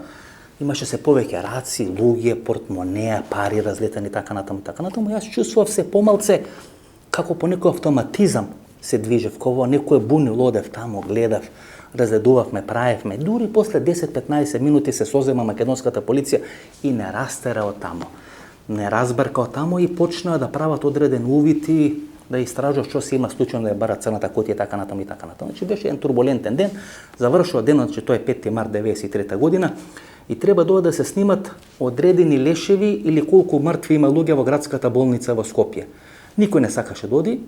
имаше се повеќе раци, луѓе, портмонеа, пари разлетани така натаму, така натаму. Јас чувствував се помалце како по некој автоматизам се движев, кога некој бунил, одев тамо, гледав, разгледувавме, правевме. Дури после 10-15 минути се созема македонската полиција и не растера од тамо. Не разбрка од тамо и почнаа да прават одреден увид и да истражуват што се има случајно да ја барат црната кутија така натаму и така натаму. Значи беше еден турбулентен ден, завршува денот, че тоа е 5 март 1993 година и треба да се снимат одредени лешеви или колку мртви има луѓе во градската болница во Скопје. Никој не сакаше да оди,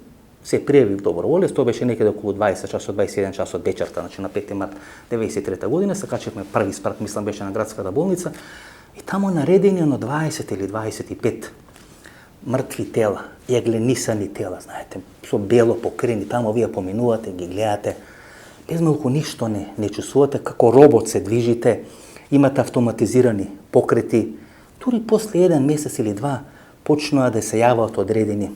се пријави доброволец, тоа беше некаде околу 20 часот, 21 часот вечерта, значи на 5 март 1993 година, се качевме први спрат, мислам беше на градската болница, и тамо наредени на 20 или 25 мртви тела, јагленисани тела, знаете, со бело покрени, тамо вие поминувате, ги гледате, без малку ништо не чувствувате, како робот се движите, имате автоматизирани покрети, дури после 1 месец или 2 почнаа да се јаваат одредени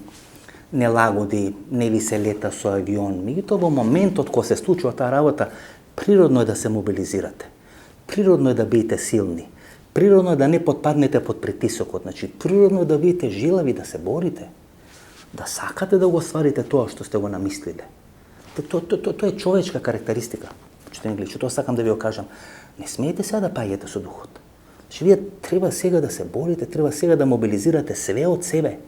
нелагоди, не ви се лета со авион. Меѓутоа во моментот кога се случува таа работа, природно е да се мобилизирате. Природно е да бидете силни. Природно е да не потпаднете под притисокот. Значи, природно е да бидете жилави, да се борите. Да сакате да го остварите тоа што сте го намислиле. Тоа е човечка карактеристика. Почитувани гледачи, тоа сакам да ви го кажам. Не смеете сега да паѓате со духот. Значи, вие треба сега да се борите, треба сега да мобилизирате све од себе.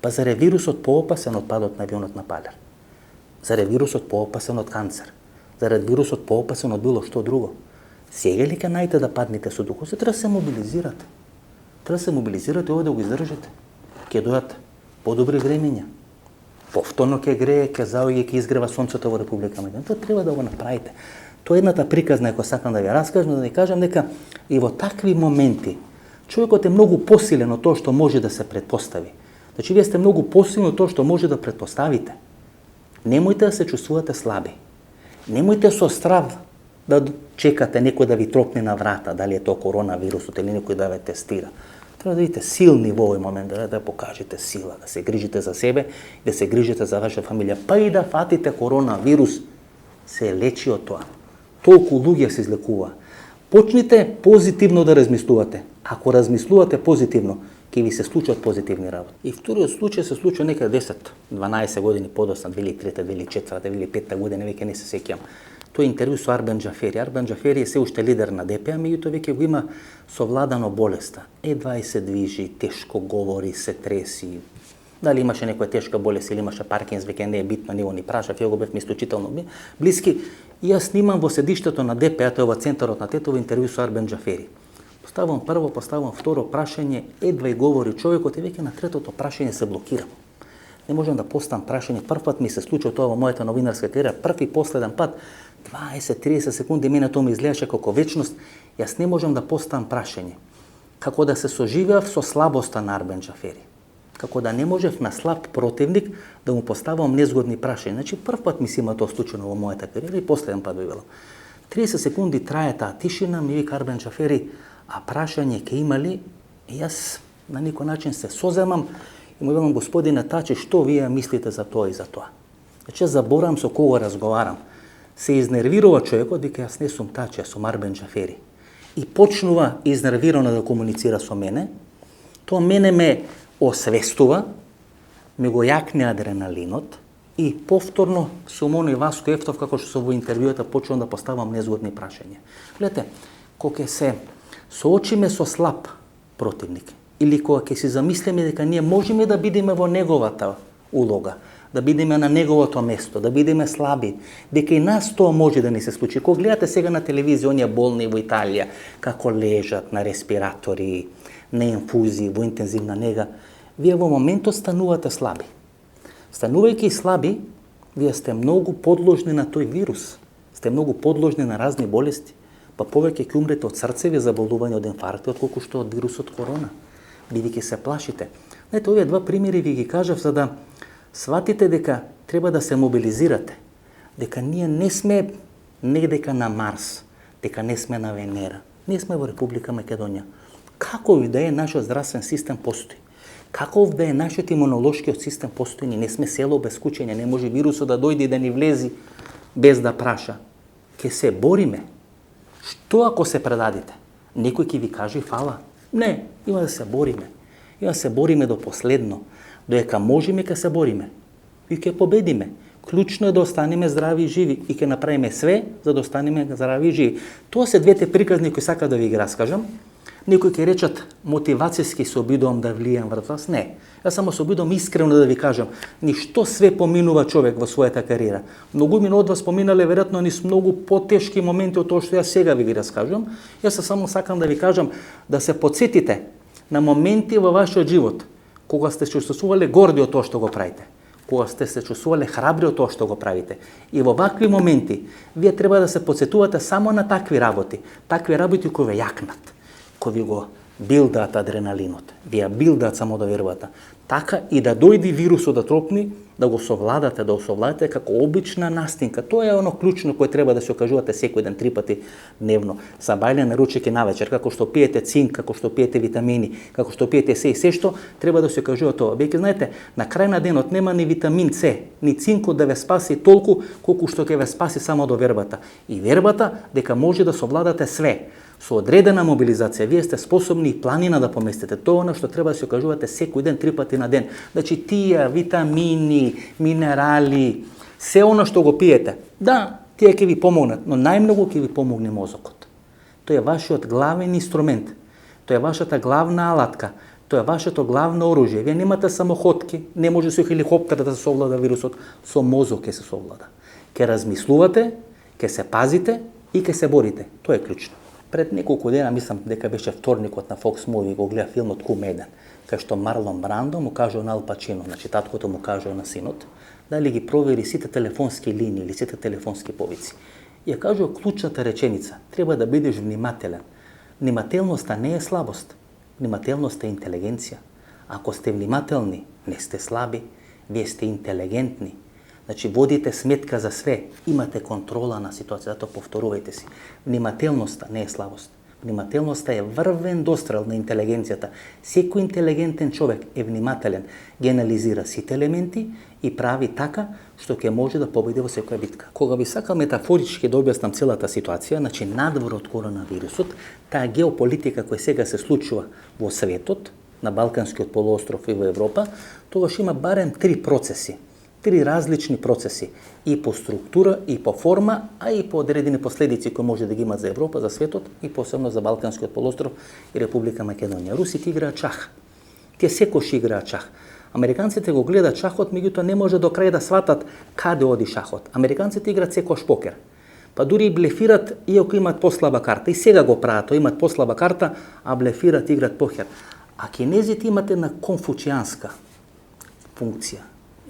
Па заре вирусот поопасен од падот на авионот на Палер? Заре вирусот поопасен од канцер? Заре вирусот поопасен од било што друго? Сега ли ке најте да паднете со духот? Се треба да се мобилизирате. Треба да се мобилизирате ово да го издржите. Ке дојат подобри времења. Повторно ке грее, ке заоѓе, ке изгрева сонцето во Република Македонија. Тоа треба да го направите. Тоа е едната приказна која сакам да ви раскажам, да ви кажам дека и во такви моменти човекот е многу посилен од тоа што може да се предпостави. Значи, вие сте многу посилни од тоа што може да предпоставите. Немојте да се чувствувате слаби. Немојте со страв да чекате некој да ви тропне на врата, дали е тоа коронавирусот или некој да ве тестира. Треба да бидете силни во овој момент, да покажете сила, да се грижите за себе и да се грижите за ваша фамилија. Па и да фатите коронавирус, се лечи од тоа. Толку луѓе се излекува. Почнете позитивно да размислувате. Ако размислувате позитивно, ќе ви се случат позитивни работи. И вториот случај се случува некаде 10-12 години подоцна, 2003, 2004, 2005 година, веќе не се сеќам. Тој интервју со Арбен Џафери. Арбен Џафери е се уште лидер на ДП, меѓутоа веќе го има совладано болеста. Едва и се движи, тешко говори, се треси. Дали имаше некоја тешка болест или имаше Паркинс, веќе не е битно, него ни прашав, ја го бев исклучително блиски. И јас снимам во седиштето на ДП, а тоа во центарот на Тетово, интервју со Арбен Џафери. Поставам прво, поставам второ прашање, едва и говори човекот и веќе на третото прашање се блокирам. Не можам да поставам прашање, прв пат ми се случува тоа во мојата новинарска кариера, прв и последен пат, 20-30 секунди, мене тоа ми изгледаше како вечност, јас не можам да поставам прашање. Како да се соживеав со слабоста на Арбен Џафери. Како да не можев на слаб противник да му поставам незгодни прашања. Значи, прв пат ми се има тоа случено во мојата кариера и последен пат би било. 30 секунди трае таа тишина, ми вика Арбен Џафери, а прашање ке има ли? И јас на некој начин се соземам и му велам, господине Тачи, што вие мислите за тоа и за тоа? Значи, заборам со кого разговарам. Се изнервирува човекот, дека јас не сум Тачи, јас сум Арбен Џафери. И почнува изнервирано да комуницира со мене. Тоа мене ме освестува, ме го јакне адреналинот и повторно сум оној Васко Ефтов, како што со во интервјуата почнувам да поставам незгодни прашања. Гледате, кога се соочиме со слаб противник или кога ќе си замислиме дека ние можеме да бидеме во неговата улога, да бидеме на неговото место, да бидеме слаби, дека и нас тоа може да ни се случи. Кога гледате сега на телевизија оние болни во Италија, како лежат на респиратори, на инфузии, во интензивна нега, вие во моментот станувате слаби. Станувајќи слаби, вие сте многу подложни на тој вирус, сте многу подложни на разни болести, па повеќе ќе умрете од срцеви заболувања, од инфаркти, отколку што од вирусот корона, бидејќи се плашите. Знаете, овие два примери ви ги кажав за да сватите дека треба да се мобилизирате, дека ние не сме дека на Марс, дека не сме на Венера. Ние сме во Република Македонија. Каков да е нашиот здравствен систем постои. Каков да е нашиот имунолошкиот систем постои. Ние не сме село без кучење, не може вирусот да дојде и да ни влези без да праша. Ке се бориме. Што ако се предадите? Некој ќе ви каже фала. Не, има да се бориме. Има да се бориме до последно. Доека можеме, ке се бориме. И ке победиме. Клучно е да останеме здрави и живи и ке направиме све за да останеме здрави и живи. Тоа се двете приказни кои сакам да ви ги раскажам. Некои ќе речат мотивацијски се обидувам да влијам врз вас. Не. Јас само се обидувам искрено да ви кажам, ништо све поминува човек во својата кариера. Многу од вас поминале веројатно низ многу потешки моменти од тоа што јас сега ви ги раскажам. Јас само сакам да ви кажам да се потсетите на моменти во вашиот живот кога сте се чувствувале горди од тоа што го правите, кога сте се чувствувале храбри од тоа што го правите. И во вакви моменти вие треба да се потсетувате само на такви работи кои ве јакнат, кои ви го билдаат адреналинот, вие билдаат самодовербата, така и да дојди вирусот да тропни, да го совладате како обична настинка. Тоа е оно клучно кое треба да се окажувате секој ден 3 пати дневно. Сабајле, на ручек и навечер, како што пиете цинк, како што пиете витамини, како што пиете се и се што, треба да се окажува тоа. Веќе знаете, на крај на денот нема ни витамин С, ни цинкот да ве спаси толку колку што ќе ве спаси само довербата. И вербата дека може да совладате све. Со одредена мобилизација, вие сте способни и планина да поместите. Тоа оно што треба да се окажувате секој ден 3 пати на ден. Значи тие витамини, минерали, се оно што го пиете. Да, тие ќе ви помогнат, но најмногу ќе ви помогне мозокот. Тоа е вашиот главен инструмент. Тоа е вашата главна алатка. Тоа е вашето главно оружје. Вие немате само ходки, не може со хеликоптер да се совлада вирусот, со мозок ќе се совлада. Ќе размислувате, ќе се пазите и ќе се борите. Тоа е клучно. Пред неколку дена, мислам дека беше вторникот на Fox Movie, го гледа филмот Кум 1, кај што Марлон Брандо му кажува на Ал Пачино, значи таткото му кажува на синот, дали ги провери сите телефонски линии или сите телефонски повици. И ја кажува клучната реченица, треба да бидеш внимателен. Внимателноста не е слабост, внимателноста е интелигенција. Ако сте внимателни, не сте слаби, вие сте интелигентни. Значи, водите сметка за све, имате контрола на ситуација, затоа повторувајте си. Внимателноста не е слабост. Внимателноста е врвен дострел на интелигенцијата. Секој интелигентен човек е внимателен, ги анализира сите елементи и прави така што ќе може да победи во секоја битка. Кога би сакал метафорички да објаснам целата ситуација, значи надвор од коронавирусот, таа геополитика која сега се случува во светот, на Балканскиот полуостров и во Европа, тогаш има барем 3 процеси. 3 различни процеси и по структура, и по форма, а и по одредени последици кои може да ги имат за Европа, за светот и посебно за Балканскиот полуостров и Република Македонија. Русите играат шах. Тие секојаш играат шах. Американците го гледаат шахот, меѓутоа не може до крај да сватат каде оди шахот. Американците играат секојаш покер. Па дури и блефират, иако имат послаба карта. И сега го прават, имат послаба карта, а блефират, играат покер. А кинезите имат една конфуцијанска функција,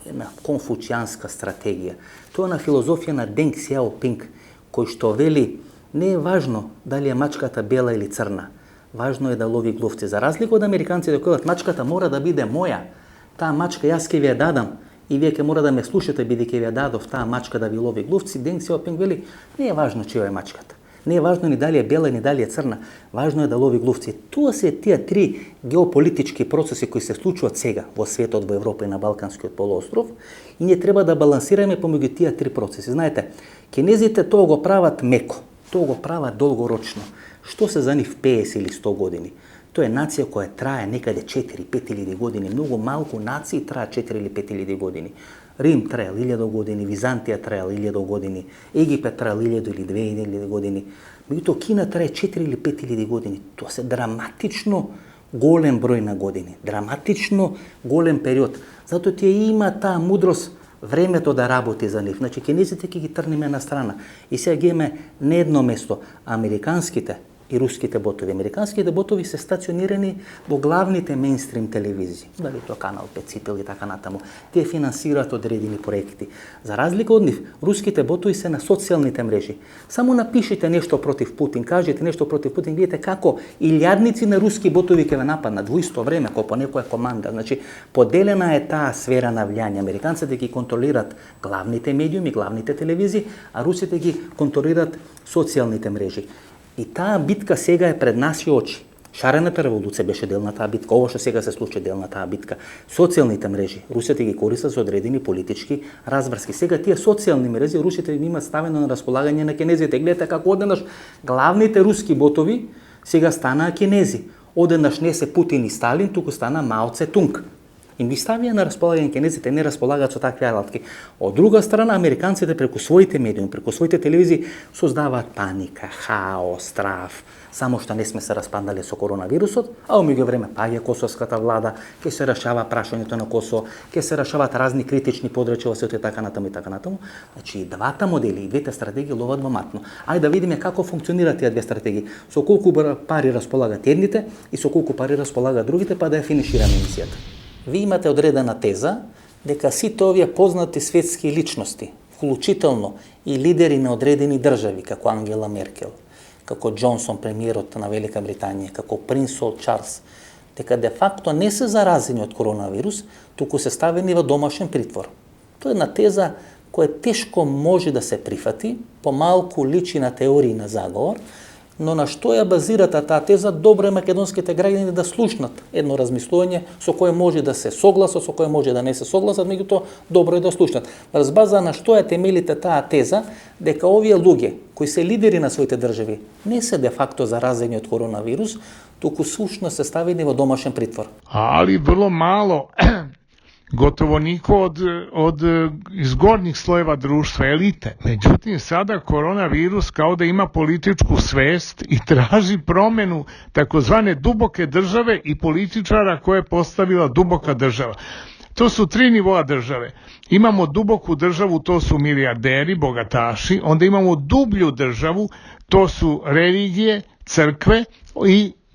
една конфуцијанска стратегија. Тоа е на филозофија на Денг Сјаопинг, кој што вели, не е важно дали е мачката бела или црна. Важно е да лови глувци. За разлика од американците кои кажат мачката мора да биде моја. Таа мачка јас ќе ви ја дадам и вие ќе мора да ме слушате бидејќи ви ја дадов таа мачка да ви лови глувци. Денг Сјаопинг вели, не е важно чија е мачката. Не е важно ни дали е бела, ни дали е црна. Важно е да лови глувци. Тоа се тие 3 геополитички процеси кои се случуваат сега во светот, во Европа и на Балканскиот полуостров. И ние треба да балансираме помеѓу тие 3 процеси. Знаете, кинезите тоа го прават меко, тоа го прават долгорочно. Што се за нив 50 или 100 години? Тоа е нација која трае некаде 4-5 илјади години. Многу малку нации трае 4 или 5 илјади години. Рим траел 1000 години, Византија траел 1000 години, Египет траел 1000 или 2000 години. Меѓутоа Кина трае 4 или 5 илјади години. Тоа се драматично голем број на години, драматично голем период. Затоа тие има таа мудрост времето да работи за нив. Значи, кинезите ќе ги трниме на страна. И сега ги имаме не едно место. Американските и руските ботови. Американските ботови се стационирани во главните мейнстрим телевизии. Дали тоа Канал 5, Ципел и така натаму. Тие финансираат одредени проекти. За разлика од нив, руските ботови се на социјалните мрежи. Само напишите нешто против Путин, кажете нешто против Путин, видите како илјадници на руски ботови ќе ве нападнат во исто време, како по некоја команда. Значи, поделена е таа сфера на влијање. Американците ги контролираат главните медиуми, главните телевизии, а русите ги контролираат социјалните мрежи. И таа битка сега е пред наши очи. Шарената револуција беше дел на таа битка, ово што сега се случи дел на таа битка. Социјалните мрежи, русите ги користат за одредени политички разврски. Сега тие социјални мрежи русите ги имаат ставено на располагање на кинезите. Гледате како одеднаш главните руски ботови сега станаа кинези. Одеднаш не се Путин и Сталин, туку стана Мао Цетунг. Им ги ставија на располагање кинезите, не располагаат со такви алатки. Од друга страна, американците преку своите медиуми, преку своите телевизии создаваат паника, хаос, страв. Само што не сме се распаднале со коронавирусот, а во меѓувреме паѓа косовската влада, ќе се решава прашањето на Косово, ќе се решаваат разни критични подрачја во светот и така натаму и така натаму. Значи и двата модели, и двете стратегии ловат во матно. Ајде да видиме како функционираат тие две стратегии. Со колку пари располагаат едните и со колку пари располагаат другите, па да ја финишираме емисијата. Ви имате одредена теза дека сите овие познати светски личности, вклучително и лидери на одредени држави, како Ангела Меркел, како Џонсон, премиерот на Велика Британија, како принц Чарлс, дека де факто не се заразени од коронавирус, туку се ставени во домашен притвор. Тоа е една теза која тешко може да се прифати, помалку личи на теории на заговор, но на што ја базирата таа теза, добро е македонските граѓани да слушнат едно размислување со кое може да се согласат, со кое може да не се согласат, меѓутоа добро е да слушнат. Врз база на што ја темелите таа теза, дека овие луѓе кои се лидери на своите држави не се де факто заразени од коронавирус, туку сушно се ставени во домашен притвор. Ali vrlo malo, gotovo niko od iz gornjih slojeva društva, elite. Međutim, sada koronavirus kao da ima političku svest i traži promenu takozvane duboke države i političara koje je postavila duboka država. To su 3 nivoa države. Imamo duboku državu, to su milijarderi, bogataši, onda imamo dublju državu, to su religije, crkve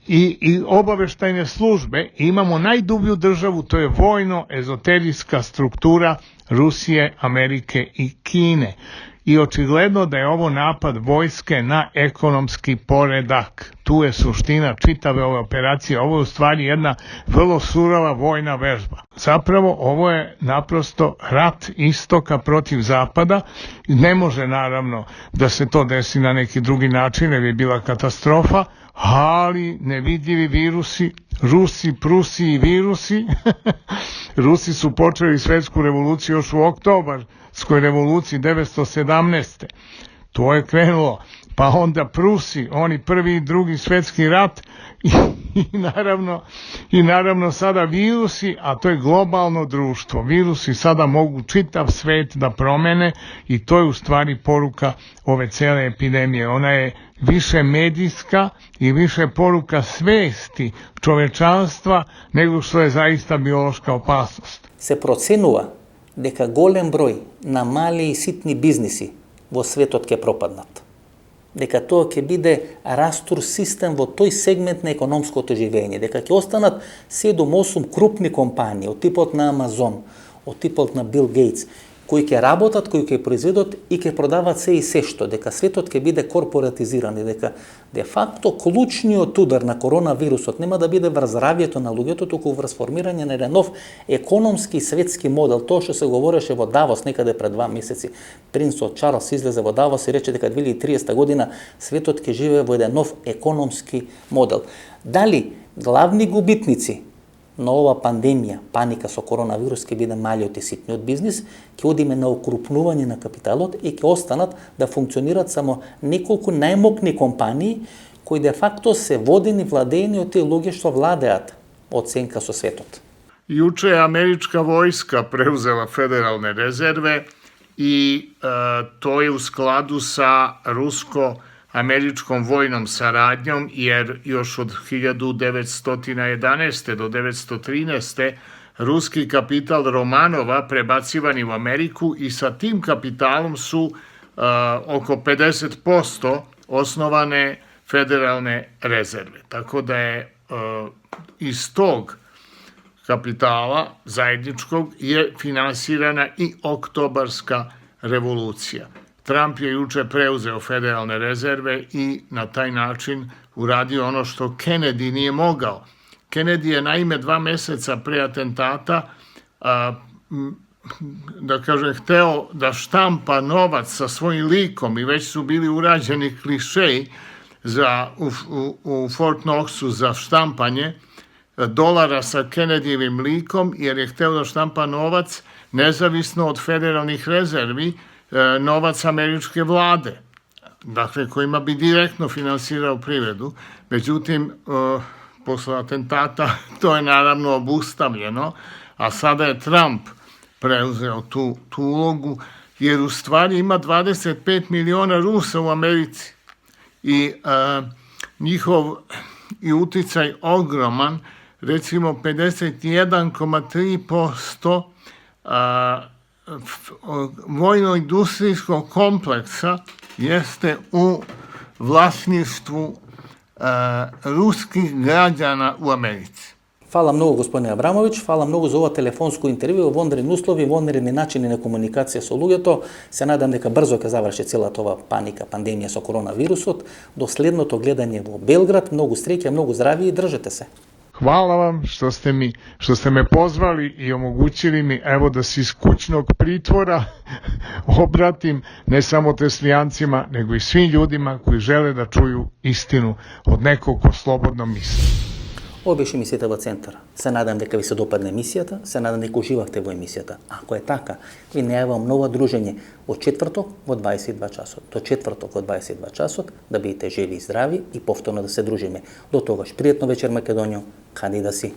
i obaveštajne službe. I imamo najdublju državu, to je vojno-ezoterijska struktura Rusije, Amerike i Kine. I očigledno da je ovo napad vojske na ekonomski poredak. Tu je suština čitave ove operacije. Ovo je u stvari jedna vrlo surova vojna vežba. Zapravo ovo je naprosto rat istoka protiv zapada. Ne može naravno da se to desi na neki drugi način, jer je bila katastrofa, ali nevidljivi virusi, Rusi, Prusi i virusi. Rusi su počeli svetsku revoluciju još u oktobarskoj revoluciji 1917. To je krenulo. Pa onda Prusi, oni prvi i drugi svetski rat i naravno sada virusi, a to je globalno društvo. Virusi sada mogu čitav svet da promene i to je u stvari poruka ove cele epidemije. Ona je više medijska i više poruka svesti čovečanstva nego što je zaista biološka opasnost. Se проценува дека голем број на мали и ситни бизниси во светот ќе пропаднат. Дека тоа ќе биде растур систем во тој сегмент на економското живење, дека ќе останат 7-8 крупни компании од типот на Амазон, од типот на Бил Гейтс, кои ќе работат, кои ќе произведат и ќе продават се и се што, дека светот ќе биде корпоратизиран и дека де факто клучниот удар на коронавирусот нема да биде врз здравјето на луѓето, туку врз формирање на еден нов економски светски модел. Тоа што се говореше во Давос некаде пред 2 месеци. Принцот Чарлс излезе во Давос и рече дека 2030 година светот ќе живее во еден нов економски модел. Дали главни губитници на ова пандемија, паника со коронавирус, ќе биде малиот и ситниот бизнис, ќе одиме на окрупнување на капиталот и ќе останат да функционираат само неколку најмокни компании кои де факто се водени, владеени од тие луѓе што владеат оценка со светот. Juče je američka vojska preuzela federalne rezerve i to je u skladu sa rusko-američkom vojnom saradnjom, jer još od 1911. do 1913. ruski kapital Romanova prebacivani u Ameriku i sa tim kapitalom su oko 50% osnovane federalne rezerve. Tako da je iz tog kapitala zajedničkog je finansirana i oktobarska revolucija. Trump je juče preuzeo federalne rezerve i na taj način uradio ono što Kennedy nije mogao. Kennedy je naime 2 meseca pre atentata da kažem, hteo da štampa novac sa svojim likom i već su bili urađeni klišeji u Fort Knoxu za štampanje dolara sa Kennedyjevim likom, jer je hteo da štampa novac nezavisno od federalnih rezervi, novac američke vlade, dakle kojima bi direktno finansirao privredu. Međutim, posle atentata to je naravno obustavljeno, a sada je Trump preuzeo tu ulogu, jer u stvari ima 25 miliona Rusa u Americi i njihov i uticaj ogroman. Recimo 51,3% vojno-industrijskog kompleksa jeste u vlasništvu ruskih građana u Americi. Hvala mnogo, gospodine Abramović, hvala mnogo za ovo telefonsku intervju, vonredni uslovi, vonredni načini na komunikacije sa ľuѓето. Се надам дека брзо ќе заврши целата ова паника, пандемија со коронавирусот. До следното гледање во Белград, многу среќа, многу здравје и држете се. Hvala vam što ste me pozvali i omogućili mi evo da se iz kućnog pritvora obratim ne samo Teslijancima, nego i svim ljudima koji žele da čuju istinu od nekog ko slobodno misli. Ова беше емисијата во Центар. Се надам дека ви се допадна емисијата, се надам дека уживавте во емисијата. Ако е така, ви најавам ново дружење во четврток во 22 часот. До четврток во 22 часот да бидете живи и здрави и повторно да се дружиме. До тогаш пријатно вечер Македонијо, каде да си.